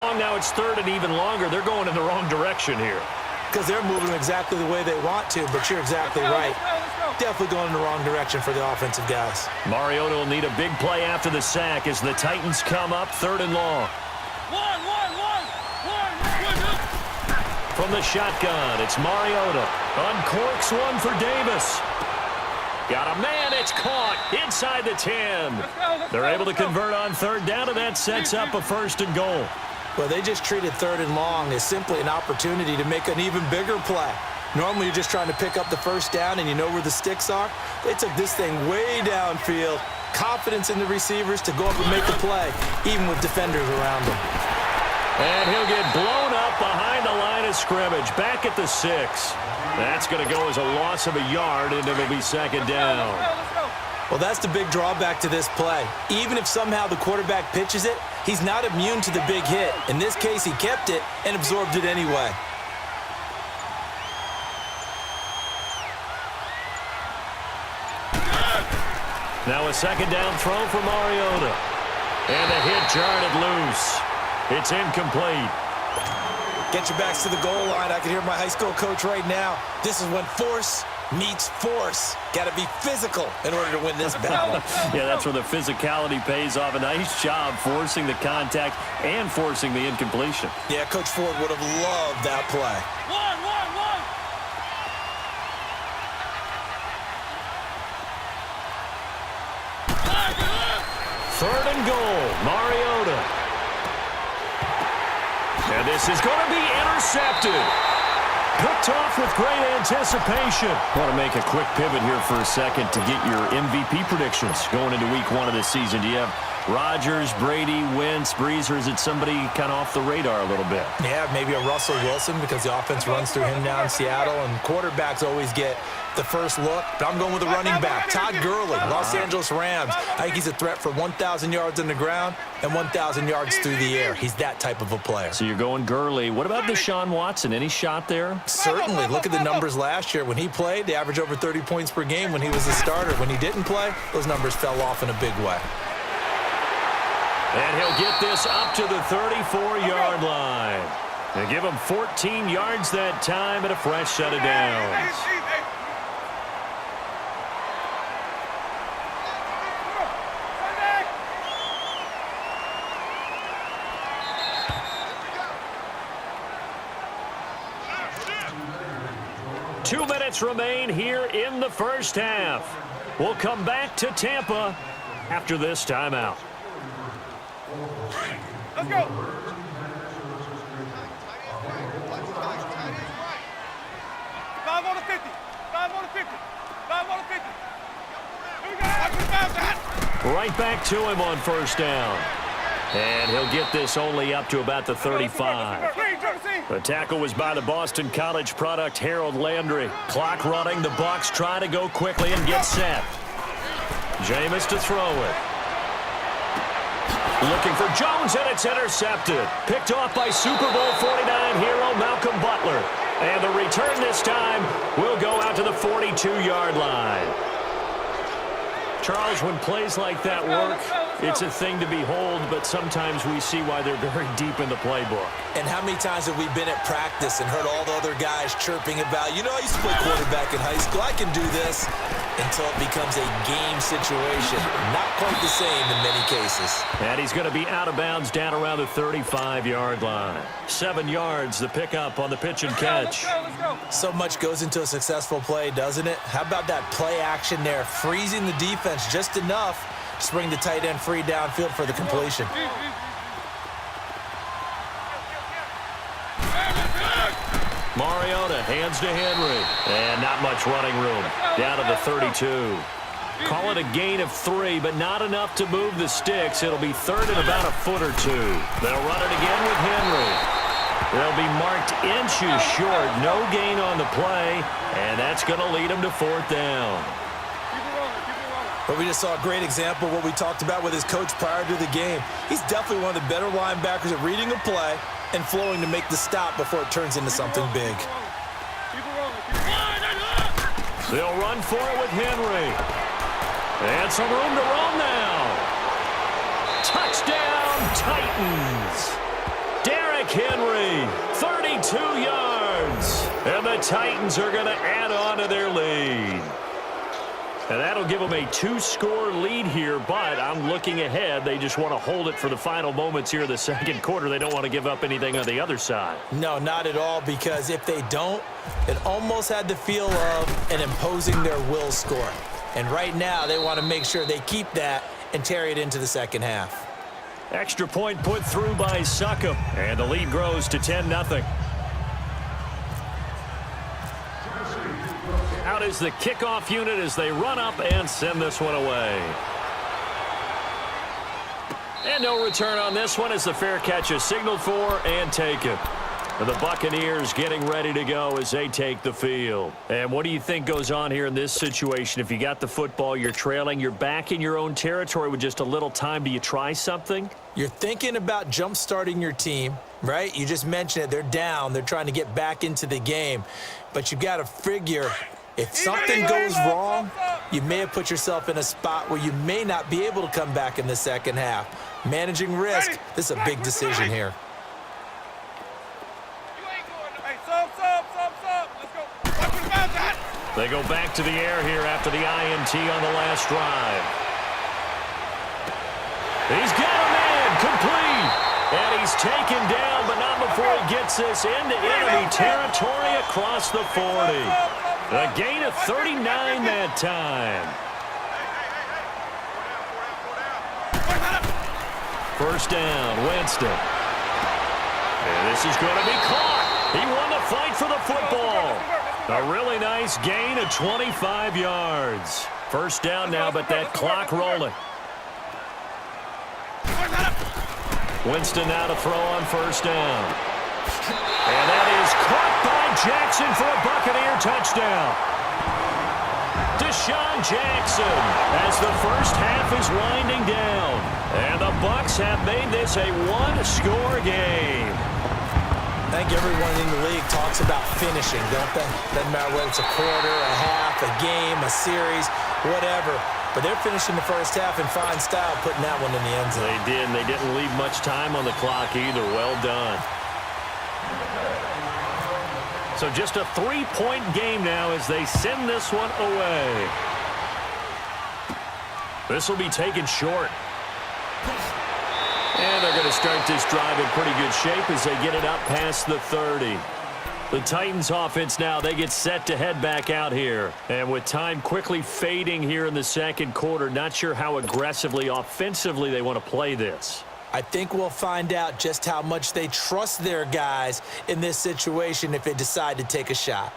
Now it's third and even longer. They're going in the wrong direction here. Because they're moving exactly the way they want to, but you're exactly right. Definitely going in the wrong direction for the offensive guys. Mariota will need a big play after the sack as the Titans come up third and long. From the shotgun, it's Mariota. Uncorks one for Davis. Got a man, it's caught inside the 10. They're able to convert on third down, and that sets up a first and goal. Well, they just treated third and long as simply an opportunity to make an even bigger play. Normally, you're just trying to pick up the first down and you know where the sticks are. They took this thing way downfield. Confidence in the receivers to go up and make a play, even with defenders around them. And he'll get blown up behind the line of scrimmage, back at the 6. That's going to go as a loss of a yard, and it'll be second down. Well, that's the big drawback to this play. Even if somehow the quarterback pitches it, he's not immune to the big hit. In this case, he kept it and absorbed it anyway. Now a second down throw for Mariota. And the hit jarred it loose. It's incomplete. Get your backs to the goal line. I can hear my high school coach right now. This is when force meets force. Got to be physical in order to win this battle. Yeah, that's where the physicality pays off. A nice job forcing the contact and forcing the incompletion. Yeah, Coach Ford would have loved that play. Third and goal, Mariota. And this is going to be intercepted. Picked off with great anticipation. Want to make a quick pivot here for a second to get your MVP predictions going into week 1 of the season. Do you have Rodgers, Brady, Wentz, Brees, or is it somebody kind of off the radar a little bit? Yeah, maybe a Russell Wilson because the offense runs through him now in Seattle, and quarterbacks always get the first look. But I'm going with a running back, Todd Gurley, Los Angeles Rams. I think he's a threat for 1,000 yards on the ground and 1,000 yards through the air. He's that type of a player. So you're going Gurley. What about Deshaun Watson? Any shot there? Certainly. Look at the numbers last year. When he played, they averaged over 30 points per game when he was a starter. When he didn't play, those numbers fell off in a big way. And he'll get this up to the 34-yard line. They give him 14 yards that time and a fresh set of downs. Two minutes remain here in the first half. We'll come back to Tampa after this timeout. Let's go. 5 on the 50. 5 on the 50. 5 on the 50. Here we go. Right back to him on first down. And he'll get this only up to about the 35. The tackle was by the Boston College product, Harold Landry. Clock running. The Bucs try to go quickly and get set. Jameis to throw it. Looking for Jones, and it's intercepted. Picked off by Super Bowl 49 hero Malcolm Butler. And the return this time will go out to the 42-yard line. Charles, when plays like that work, it's a thing to behold, but sometimes we see why they're very deep in the playbook. And how many times have we been at practice and heard all the other guys chirping about, you know, I used to play quarterback in high school, I can do this, until it becomes a game situation. Not quite the same in many cases. And he's going to be out of bounds down around the 35-yard line. 7 yards, the pickup on the pitch and catch. So much goes into a successful play, doesn't it? How about that play action there, freezing the defense just enough to bring the tight end free downfield for the completion. Mariota hands to Henry. And not much running room. Down to the 32. Call it a gain of 3, but not enough to move the sticks. It'll be third and about a foot or 2. They'll run it again with Henry. They'll be marked inches short. No gain on the play, and that's going to lead them to fourth down. But we just saw a great example of what we talked about with his coach prior to the game. He's definitely one of the better linebackers at reading a play and flowing to make the stop before it turns into something big. They'll run for it with Henry. And some room to roam now. Touchdown, Titans. Henry, 32 yards. And the Titans are going to add on to their lead. And that'll give them a 2-score lead here, but I'm looking ahead. They just want to hold it for the final moments here in the second quarter. They don't want to give up anything on the other side. No, not at all, because if they don't, it almost had the feel of an imposing their will score. And right now, they want to make sure they keep that and carry it into the second half. Extra point put through by Succop, and the lead grows to 10-0. Out is the kickoff unit as they run up and send this one away. And no return on this one as the fair catch is signaled for and taken. And the Buccaneers getting ready to go as they take the field. And what do you think goes on here in this situation? If you got the football, you're trailing, you're back in your own territory with just a little time. Do you try something? You're thinking about jump-starting your team, right? You just mentioned it. They're down. They're trying to get back into the game. But you've got to figure, if something goes wrong, you may have put yourself in a spot where you may not be able to come back in the second half. Managing risk, this is a big decision here. They go back to the air here after the INT on the last drive. He's got a man complete. And he's taken down, but not before he gets this into enemy territory across the 40. A gain of 39 that time. First down, Winston. And this is going to be caught. He won the fight for the football. A really nice gain of 25 yards. First down now, but that clock rolling. Winston now to throw on first down. And that is caught by Jackson for a Buccaneer touchdown. Deshaun Jackson as the first half is winding down. And the Bucs have made this a one-score game. I think everyone in the league talks about finishing, don't they? Doesn't matter whether it's a quarter, a half, a game, a series, whatever. But they're finishing the first half in fine style, putting that one in the end zone. They did, and they didn't leave much time on the clock either. Well done. So just a 3-point game now as they send this one away. This will be taken short. And they're going to start this drive in pretty good shape as they get it up past the 30. The Titans offense now, they get set to head back out here. And with time quickly fading here in the second quarter, not sure how aggressively, offensively they want to play this. I think we'll find out just how much they trust their guys in this situation if they decide to take a shot.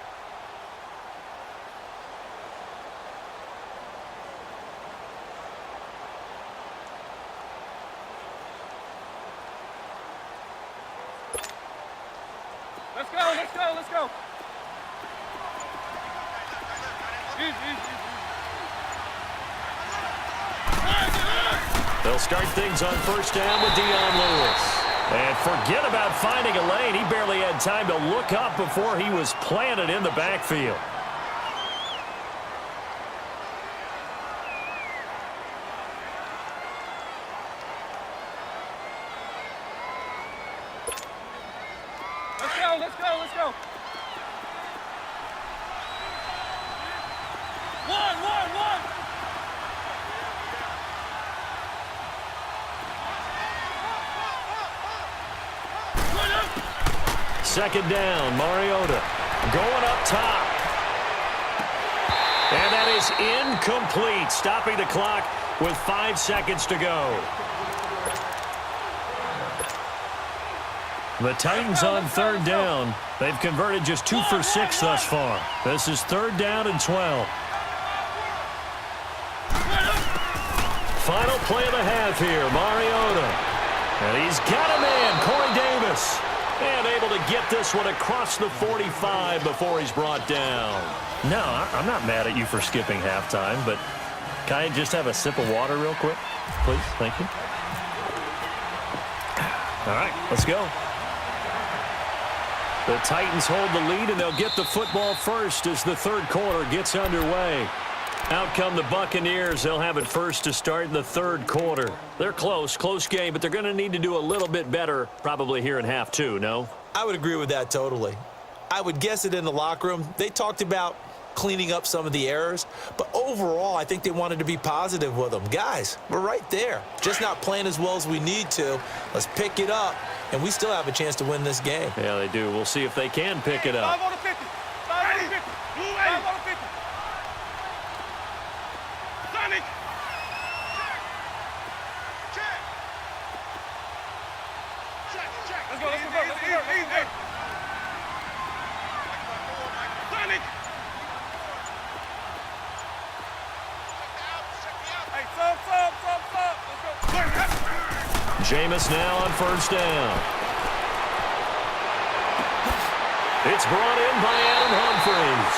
Let's go, let's go, let's go. They'll start things on first down with Dion Lewis. And forget about finding a lane. He barely had time to look up before he was planted in the backfield. Let's go, let's go, let's go. One. Second down, Mariota going up top. And that is incomplete, stopping the clock with 5 seconds to go. The Titans on third down. They've converted just 2 for 6 thus far. This is third down and 12. Final play of the half here, Mariota. And he's got a man, Corey Davis. And able to get this one across the 45 before he's brought down. No, I'm not mad at you for skipping halftime, but can I just have a sip of water real quick? Please, thank you. All right, let's go. The Titans hold the lead, and they'll get the football first as the third quarter gets underway. Out come the Buccaneers. They'll have it first to start in the third quarter. They're close game, but they're going to need to do a little bit better probably here in half two, no? I would agree with that totally. I would guess it in the locker room. They talked about cleaning up some of the errors, but overall, I think they wanted to be positive with them. Guys, we're right there. Just not playing as well as we need to. Let's pick it up, and we still have a chance to win this game. Yeah, they do. We'll see if they can pick it up. 5 on the 50. 5 on the 50. 5 on the 50. Sonic. Let's go. Easy. Sonic. Hey, sub. Let's go. Jameis now on first down. It's brought in by Adam Humphries.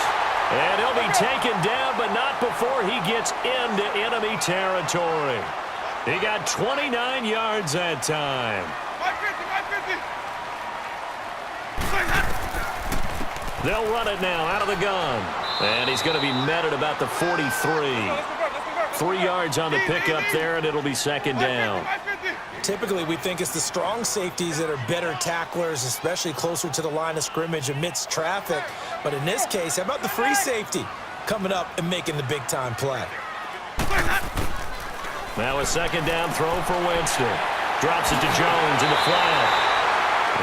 And he'll be taken down, but not before he gets into enemy territory. He got 29 yards that time. 550. They'll run it now out of the gun. And he's going to be met at about the 43. 3 yards on the pickup there, and it'll be second down. Typically, we think it's the strong safeties that are better tacklers, especially closer to the line of scrimmage amidst traffic. But in this case, how about the free safety coming up and making the big-time play? Now a second down throw for Winston. Drops it to Jones in the flat.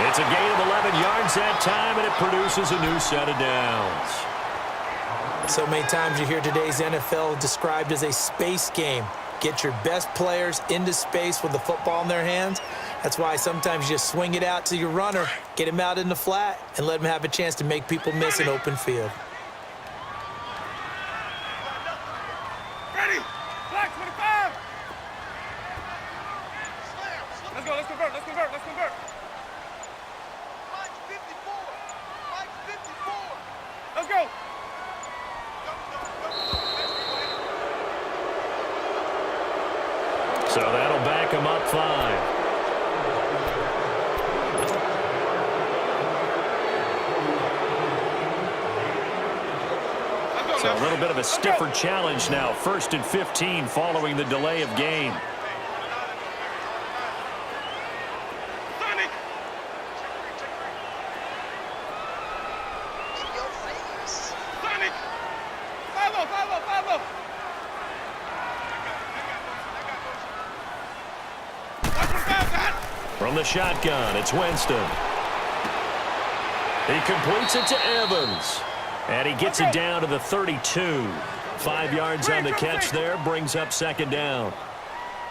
It's a gain of 11 yards that time, and it produces a new set of downs. So many times you hear today's NFL described as a space game. Get your best players into space with the football in their hands. That's why sometimes you just swing it out to your runner, get him out in the flat, and let him have a chance to make people miss an open field. Ready. Black 25. Let's go. Let's convert. Mike 54. Let's go. So that'll back him up 5. So a little bit of a stiffer challenge now. 1st and 15 following the delay of game. Sonic. 5-0. From the shotgun, it's Winston. He completes it to Evans. And he gets it down to the 32. 5 yards on the catch there, brings up second down.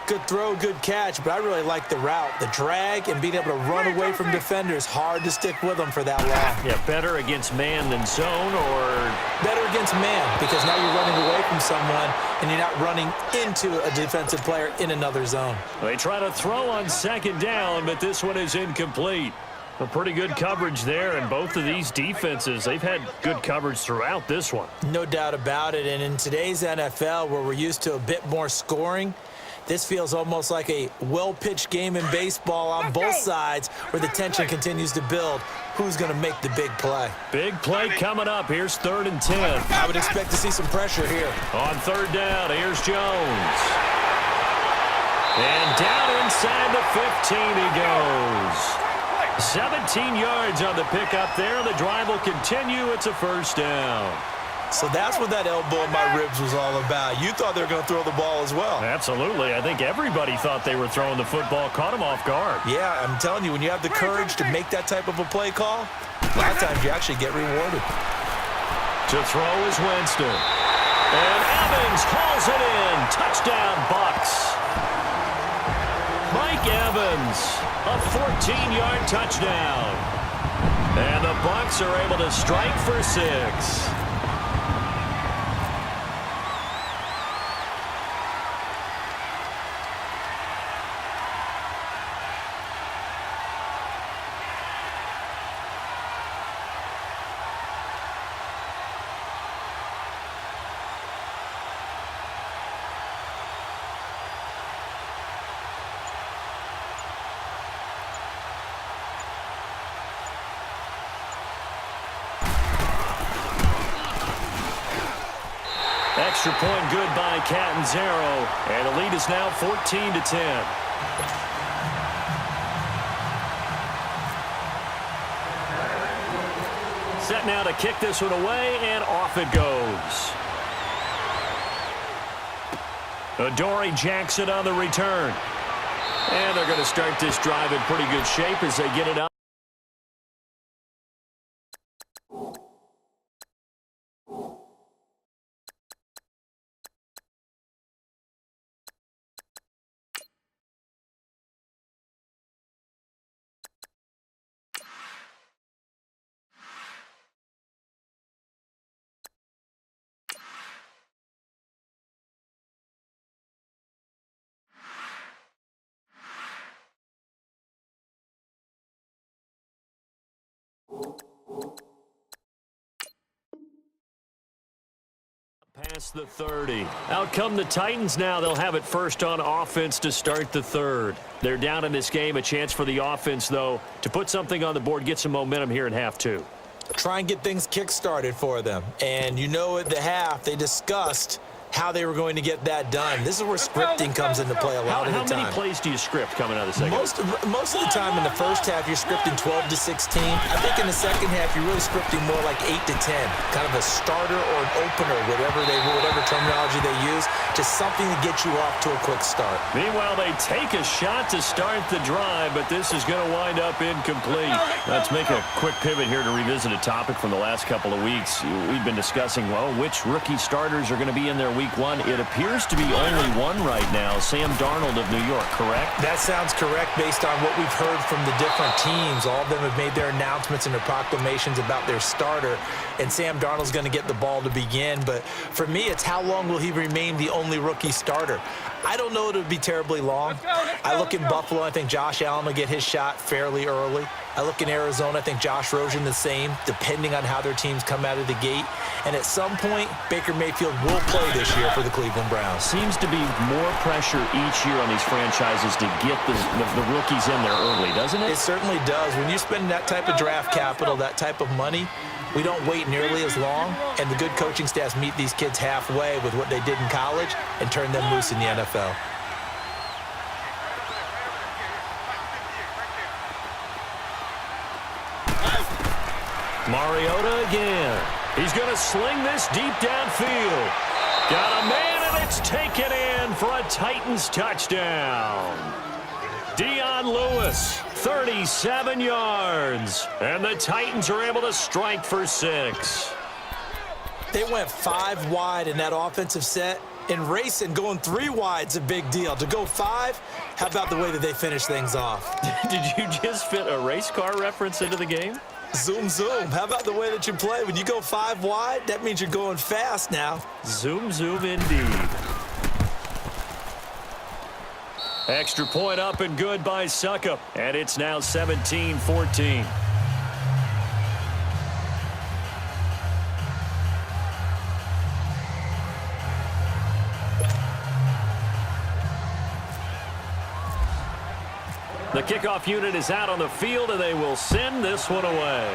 Good throw, good catch, but I really like the route. The drag and being able to run away from defenders, hard to stick with them for that long. Yeah, better against man than zone, or? Better against man, because now you're running away from someone and you're not running into a defensive player in another zone. They try to throw on second down, but this one is incomplete. A pretty good coverage there, and both of these defenses, they've had good coverage throughout this one. No doubt about it, and in today's NFL, where we're used to a bit more scoring, this feels almost like a well-pitched game in baseball on both sides where the tension continues to build. Who's going to make the big play? Big play coming up. Here's 3rd and 10. I would expect to see some pressure here. On 3rd down, here's Jones. And down inside the 15 he goes. 17 yards on the pickup there. The drive will continue. It's a first down. So that's what that elbow in my ribs was all about. You thought they were going to throw the ball as well. Absolutely. I think everybody thought they were throwing the football, caught him off guard. Yeah, I'm telling you, when you have the courage to make that type of a play call, a lot of times you actually get rewarded. To throw is Winston. And Evans hauls it in. Touchdown, Bucs. Mike Evans, a 14-yard touchdown. And the Bucs are able to strike for 6. Extra point good by Catanzaro, and the lead is now 14-10. Set now to kick this one away, and off it goes. Adoree Jackson on the return. And they're going to start this drive in pretty good shape as they get it up. Past the 30. Out come the Titans now. They'll have it first on offense to start the third. They're down in this game. A chance for the offense, though, to put something on the board, get some momentum here in half two. Try and get things kick-started for them. And you know at the half, they discussed how they were going to get that done. This is where scripting comes into play a lot of the time. How many plays do you script coming out of the second? Most of the time in the first half, you're scripting 12 to 16. I think in the second half, you're really scripting more like 8 to 10. Kind of a starter or an opener, whatever terminology they use, just something to get you off to a quick start. Meanwhile, they take a shot to start the drive, but this is going to wind up incomplete. Let's make a quick pivot here to revisit a topic from the last couple of weeks. We've been discussing, well, which rookie starters are going to be in there week one. It appears to be only one right now, Sam Darnold of New York, correct? That sounds correct based on what we've heard from the different teams. All of them have made their announcements and their proclamations about their starter, and Sam Darnold's going to get the ball to begin. But for me, it's how long will he remain the only rookie starter? I don't know it would be terribly long. I look in Buffalo, I think Josh Allen will get his shot fairly early. I look in Arizona, I think Josh Rosen the same, depending on how their teams come out of the gate. And at some point, Baker Mayfield will play this year for the Cleveland Browns. Seems to be more pressure each year on these franchises to get the rookies in there early, doesn't it? It certainly does. When you spend that type of draft capital, that type of money, we don't wait nearly as long, and the good coaching staffs meet these kids halfway with what they did in college and turn them loose in the NFL. Mariota again. He's going to sling this deep downfield. Got a man, and it's taken in for a Titans touchdown. Dion Lewis, 37 yards. And the Titans are able to strike for 6. They went 5 wide in that offensive set. And racing, going 3 wide's a big deal. To go 5, how about the way that they finish things off? Did you just fit a race car reference into the game? Zoom, zoom. How about the way that you play? When you go 5 wide, that means you're going fast now. Zoom, zoom indeed. Extra point up and good by Suckup. And it's now 17-14. The kickoff unit is out on the field, and they will send this one away.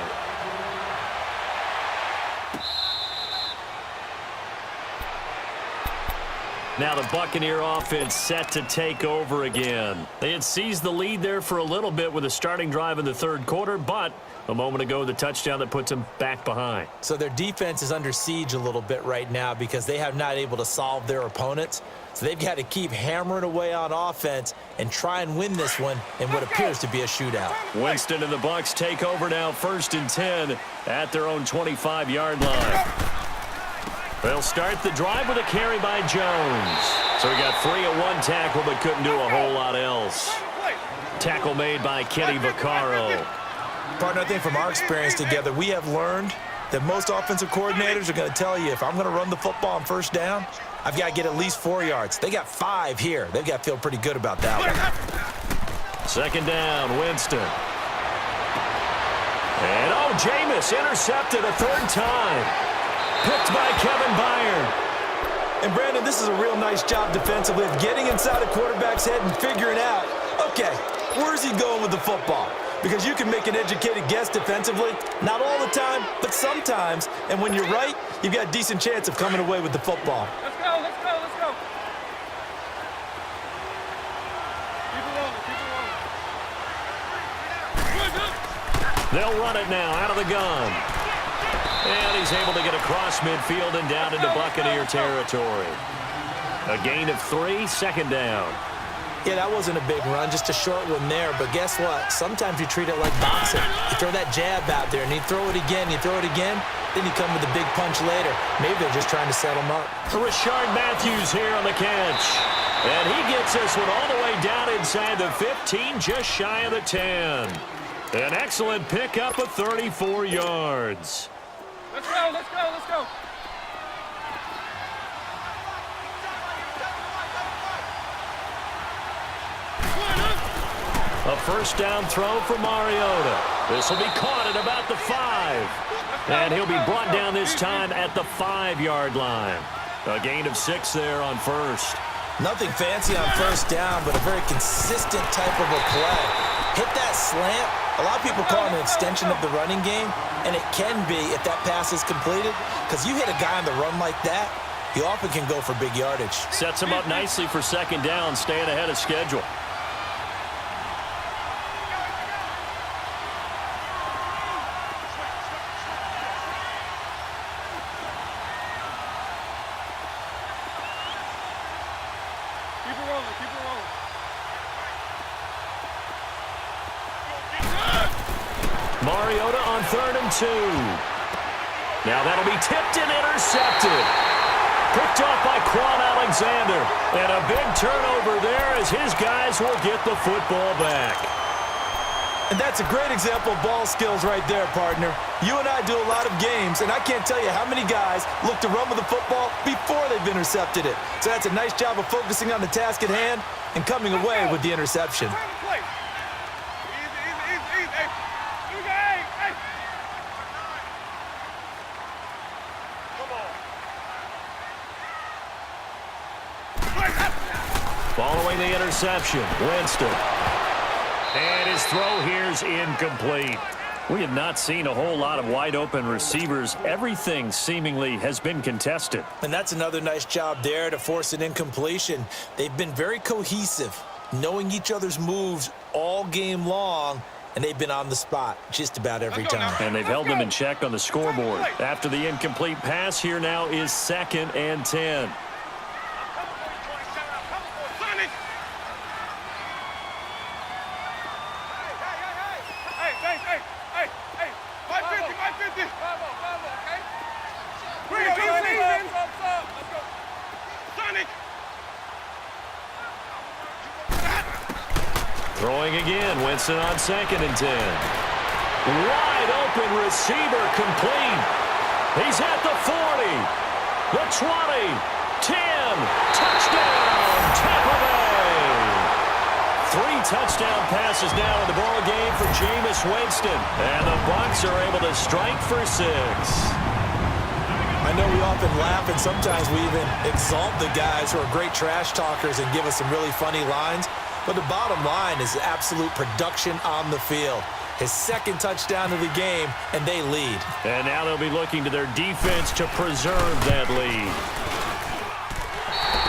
Now the Buccaneer offense set to take over again. They had seized the lead there for a little bit with a starting drive in the third quarter, but a moment ago the touchdown that puts them back behind. So their defense is under siege a little bit right now because they have not able to solve their opponents. So they've got to keep hammering away on offense and try and win this one in what appears to be a shootout. Winston and the Bucs take over now, 1st and 10 at their own 25-yard line. They'll start the drive with a carry by Jones. So he got free at one tackle but couldn't do a whole lot else. Tackle made by Kenny Vaccaro. Partner, I think from our experience together, we have learned that most offensive coordinators are going to tell you if I'm going to run the football on first down, I've got to get at least 4 yards. They got 5 here. They've got to feel pretty good about that one. Second down, Winston. And Jameis intercepted a 3rd time. Picked by Kevin Byard. And Brandon, this is a real nice job defensively of getting inside a quarterback's head and figuring out, okay, where's he going with the football? because you can make an educated guess defensively. Not all the time, but sometimes. And when you're right, you've got a decent chance of coming away with the football. Let's go, let's go, let's go. Keep it rolling, keep it rolling. They'll run it now out of the gun. And he's able to get across midfield and down into Buccaneer territory. A gain of 3, second down. Yeah, that wasn't a big run, just a short one there. But guess what? Sometimes you treat it like boxing. You throw that jab out there, and you throw it again, then you come with a big punch later. Maybe they're just trying to set him up. Rashard Matthews here on the catch. And he gets this one all the way down inside the 15, just shy of the 10. An excellent pickup of 34 yards. Let's go, let's go, let's go. A first down throw for Mariota. This will be caught at about the 5. And he'll be brought down this time at the 5-yard line. A gain of 6 there on first. Nothing fancy on first down, but a very consistent type of a play. Hit that slant. A lot of people call it an extension of the running game, and it can be if that pass is completed, because you hit a guy on the run like that, you often can go for big yardage. Sets him up nicely for second down, staying ahead of schedule. Keep it rolling, keep it rolling. Mariota on 3rd and 2. Now that'll be tipped and intercepted. Picked off by Quan Alexander. And a big turnover there as his guys will get the football back. And that's a great example of ball skills right there, partner. You and I do a lot of games, and I can't tell you how many guys look to run with the football before they've intercepted it. So that's a nice job of focusing on the task at hand and coming away with the interception. Turn the play. Easy, easy, easy, easy. Hey, you go, hey. Come on. Following the interception, Winston. And his throw here's incomplete. We have not seen a whole lot of wide-open receivers. Everything seemingly has been contested. And that's another nice job there to force an incompletion. They've been very cohesive, knowing each other's moves all game long, and they've been on the spot just about every time. And they've held them in check on the scoreboard. After the incomplete pass, here now is 2nd and 10. Throwing again, Winston on 2nd and 10. Wide open receiver complete. He's at the 40, the 20, 10, touchdown, Tampa Bay. 3 touchdown passes now in the ball game for Jameis Winston. And the Bucs are able to strike for 6. I know we often laugh, and sometimes we even exalt the guys who are great trash talkers and give us some really funny lines. But the bottom line is absolute production on the field. His 2nd touchdown of the game, and they lead. And now they'll be looking to their defense to preserve that lead.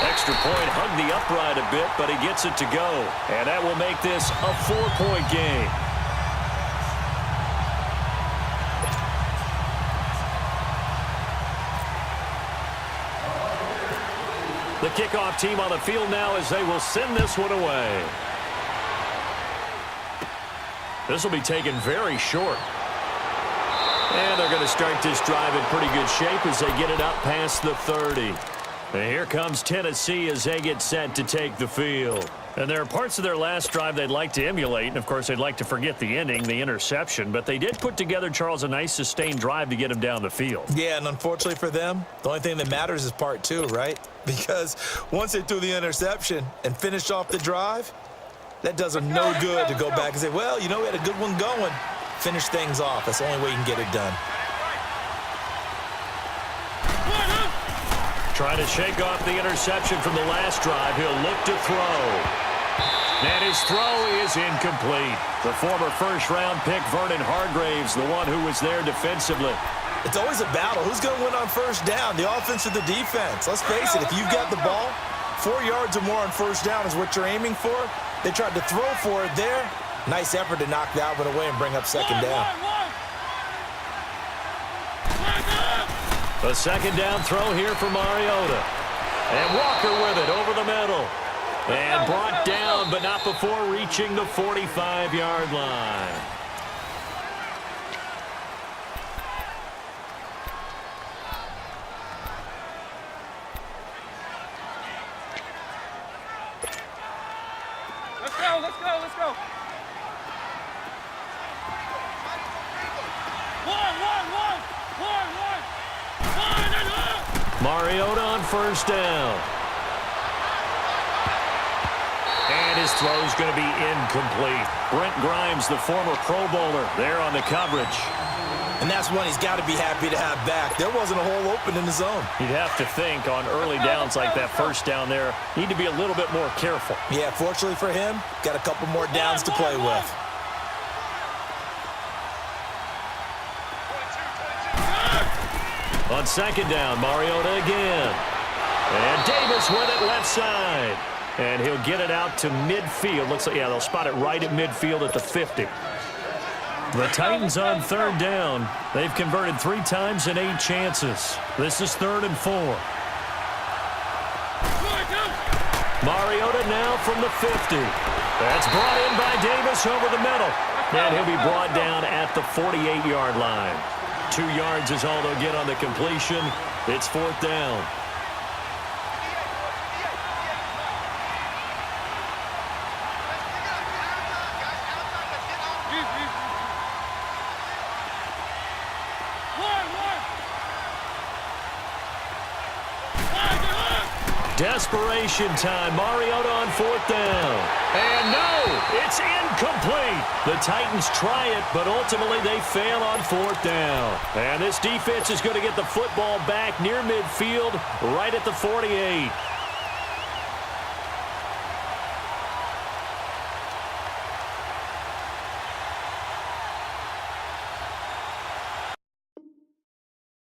Extra point hugged the upright a bit, but he gets it to go. And that will make this a 4-point game. The kickoff team on the field now as they will send this one away. This will be taken very short. And they're going to start this drive in pretty good shape as they get it up past the 30. And here comes Tennessee as they get set to take the field. And there are parts of their last drive they'd like to emulate, and of course they'd like to forget the ending, the interception, but they did put together, Charles, a nice sustained drive to get them down the field. Yeah, and unfortunately for them, the only thing that matters is part 2, right? Because once they threw the interception and finished off the drive, that does them no good to go back and say, well, you know, we had a good one going. Finish things off. That's the only way you can get it done. Trying to shake off the interception from the last drive. He'll look to throw. And his throw is incomplete. The former first-round pick, Vernon Hargraves, the one who was there defensively. It's always a battle. Who's going to win on first down, the offense or the defense? Let's face it, if you've got the ball, 4 yards or more on first down is what you're aiming for. They tried to throw for it there. Nice effort to knock that one away and bring up second down. A second down throw here for Mariota. And Walker with it over the middle. And brought down, but not before reaching the 45-yard line. Let's go. Mariota on first down. And his throw is going to be incomplete. Brent Grimes, the former Pro Bowler, there on the coverage. And that's one he's got to be happy to have back. There wasn't a hole open in the zone. You'd have to think on early downs like that first down there, need to be a little bit more careful. Yeah, fortunately for him, got a couple more downs to play with. On second down, Mariota again. And Davis with it left side. And he'll get it out to midfield. Looks like, yeah, they'll spot it right at midfield at the 50. The Titans on third down. They've converted 3 times in 8 chances. This is 3rd and 4. Mariota now from the 50. That's brought in by Davis over the middle. And he'll be brought down at the 48-yard line. 2 yards is all they'll get on the completion. It's 4th down. Desperation time. Mariota on 4th down. And no, it's incomplete. The Titans try it, but ultimately they fail on 4th down. And this defense is going to get the football back near midfield, right at the 48.